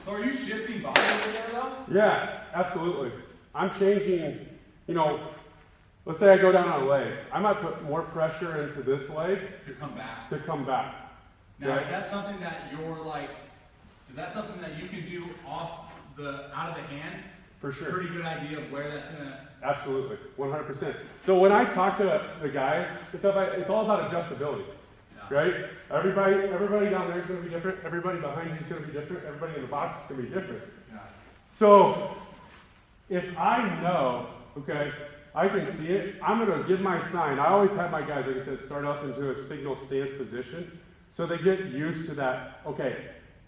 So are you shifting body over there though? Yeah, absolutely. I'm changing, you know, let's say I go down on a leg. I might put more pressure into this leg To come back. Now, Now, is that something that you're like, is that something that you can do out of the hand? For sure. Pretty good idea of where that's gonna. Absolutely, 100%. So when I talk to the guys, it's all about adjustability, right? Everybody down there is going to be different. Everybody behind you is going to be different. Everybody in the box is going to be different. Yeah. So if I know, okay, I can see it, I'm going to give my sign. I always have my guys, like I said, start up into a signal stance position so they get used to that. Okay,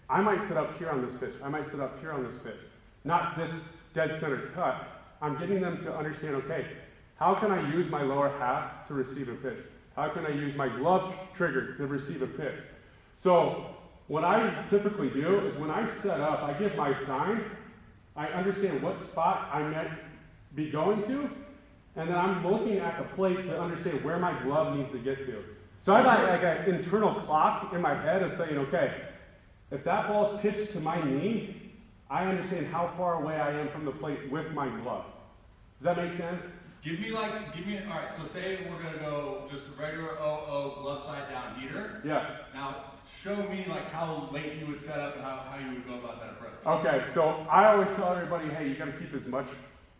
I might sit up here on this pitch. I might sit up here on this pitch. Not this dead center cut. I'm getting them to understand, okay, how can I use my lower half to receive a pitch? How can I use my glove trigger to receive a pitch? So what I typically do is when I set up, I give my sign, I understand what spot I might be going to, and then I'm looking at the plate to understand where my glove needs to get to. So I have like an internal clock in my head of saying, okay, if that ball's pitched to my knee, I understand how far away I am from the plate with my glove. Does that make sense? Give me, all right, so say we're gonna go just regular 0-0 glove side down heater. Yeah. Now, show me like how late you would set up and how you would go about that approach. Okay, so I always tell everybody, hey, you gotta keep as much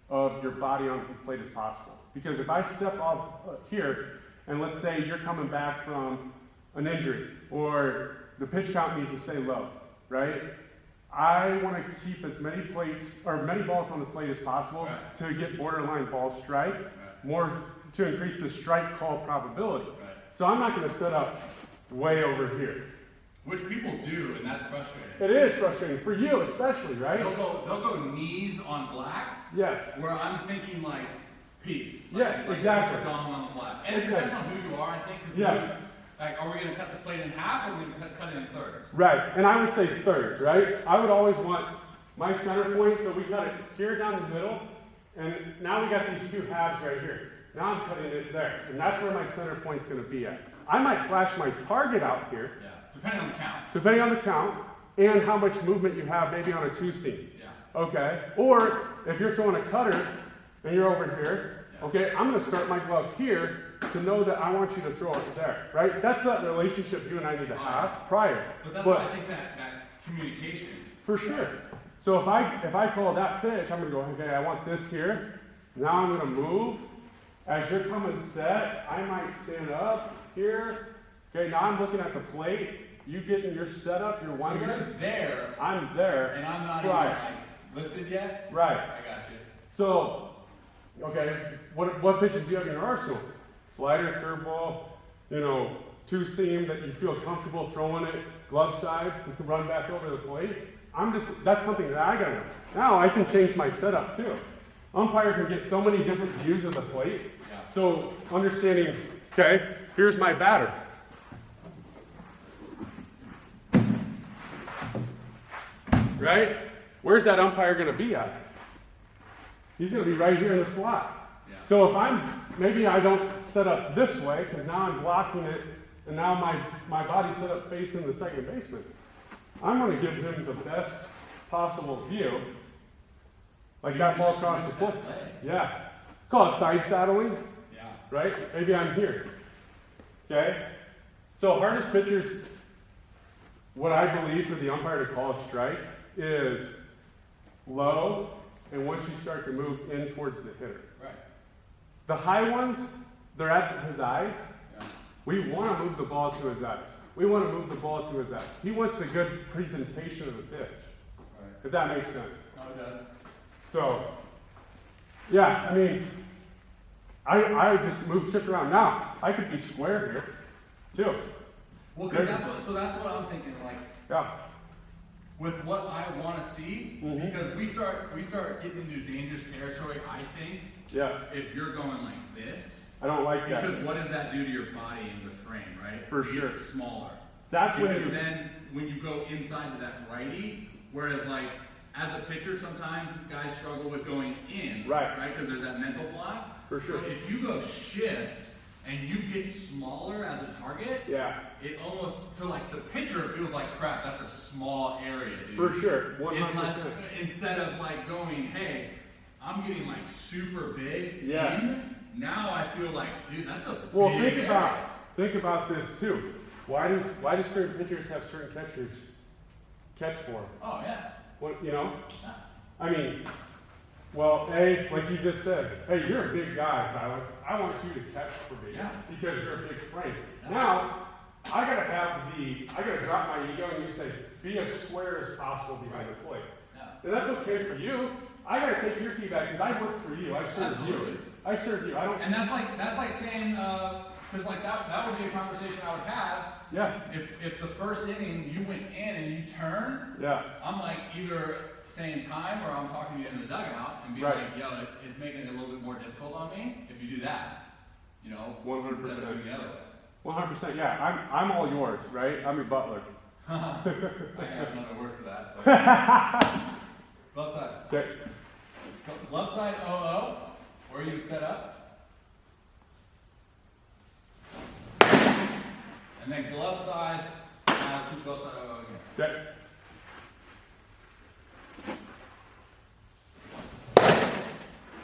of your body on the plate as possible. Because if I step off here, and let's say you're coming back from an injury, or the pitch count needs to stay low, right? I want to keep as many plates or many balls on the plate as possible to get borderline ball strike, more to increase the strike call probability. So I'm not going to set up way over here. Which people do, and that's frustrating. It is frustrating for you, especially, right? They'll go knees on black. Yes. Where I'm thinking like piece. Yes, exactly. On the black, and it depends on who you are, I think. Like, are we going to cut the plate in half, or are we going to cut it in thirds? Right, and I would say thirds, right? I would always want my center point, so we cut it here down the middle, and now we got these two halves right here. Now I'm cutting it there, and that's where my center point's going to be at. I might flash my target out here. Yeah, depending on the count. Depending on the count, and how much movement you have maybe on a two-seam. Yeah. Okay, or if you're throwing a cutter, and you're over here, okay, I'm going to start my glove here, to know that I want you to throw it there, right? That's that relationship you and I need to have prior. But that's why I think that communication. For sure. So if I call that pitch, I'm going to go, okay, I want this here. Now I'm going to move. As you're coming set, I might stand up here. Okay, now I'm looking at the plate. You getting your setup, your one. So you're there. I'm there. And I'm not even like lifted yet? Right. I got you. So, okay, what pitches do you have in your arsenal? Slider, curveball, you know, two-seam that you feel comfortable throwing it glove side to run back over the plate. That's something that I gotta know. Now I can change my setup too. Umpire can get so many different views of the plate. Yeah. So understanding, okay, here's my batter. Right? Where's that umpire gonna be at? He's gonna be right here in the slot. So if maybe I don't set up this way, because now I'm blocking it, and now my body's set up facing the second baseman. I'm going to give him the best possible view. Like that ball across the plate. Yeah. Call it side saddling. Yeah. Right? Maybe I'm here. Okay? So hardest pitchers, what I believe for the umpire to call a strike is low, and once you start to move in towards the hitter. Right. The high ones, they're at his eyes. Yeah. We want to move the ball to his eyes. We want to move the ball to his eyes. He wants a good presentation of the pitch. Right. If that makes sense. No, it does. So, yeah, I mean, I just move shit around. Now, I could be square here, too. Well, because that's what I'm thinking, like, yeah. With what I want to see, because we start getting into dangerous territory, I think. Yes. If you're going like this. I don't like that. Because what does that do to your body and the frame, right? For sure. It's smaller. That's because then when you go inside to that righty, whereas like as a pitcher, sometimes guys struggle with going in. Right. Right? Because there's that mental block. For sure. So if you go shift and you get smaller as a target, yeah. it almost, so like the pitcher feels like crap. That's a small area, dude. For sure, 100%. Unless, instead of like going, hey, I'm getting like super big. Yeah. Now I feel like, dude, that's a Well, big area. think about this too. Why do certain pitchers have certain catchers catch for them? Oh yeah. What, you know? Yeah. I mean, well, like you just said, hey, you're a big guy, Tyler. I want you to catch for me. Yeah. Because you're a big frame. Yeah. Now, I gotta drop my ego and you say, be as square as possible behind the plate. Yeah. And that's okay for you. I gotta take your feedback because I work for you. I serve Absolutely. you. I serve you. I don't. And that's like saying, because like that would be a conversation I would have. Yeah. If the first inning you went in and you turn, Yeah. I'm like either saying time or I'm talking to you in the dugout and being Right. like, yo, it's making it a little bit more difficult on me if you do that. You know, 100%. instead of doing the other way. 100%. Yeah. I'm all yours, right? I'm your butler. I have another word for that. But left side. Okay. Left side 0-0, where you would set up. And then glove side, let's do glove side 0-0 again. Okay.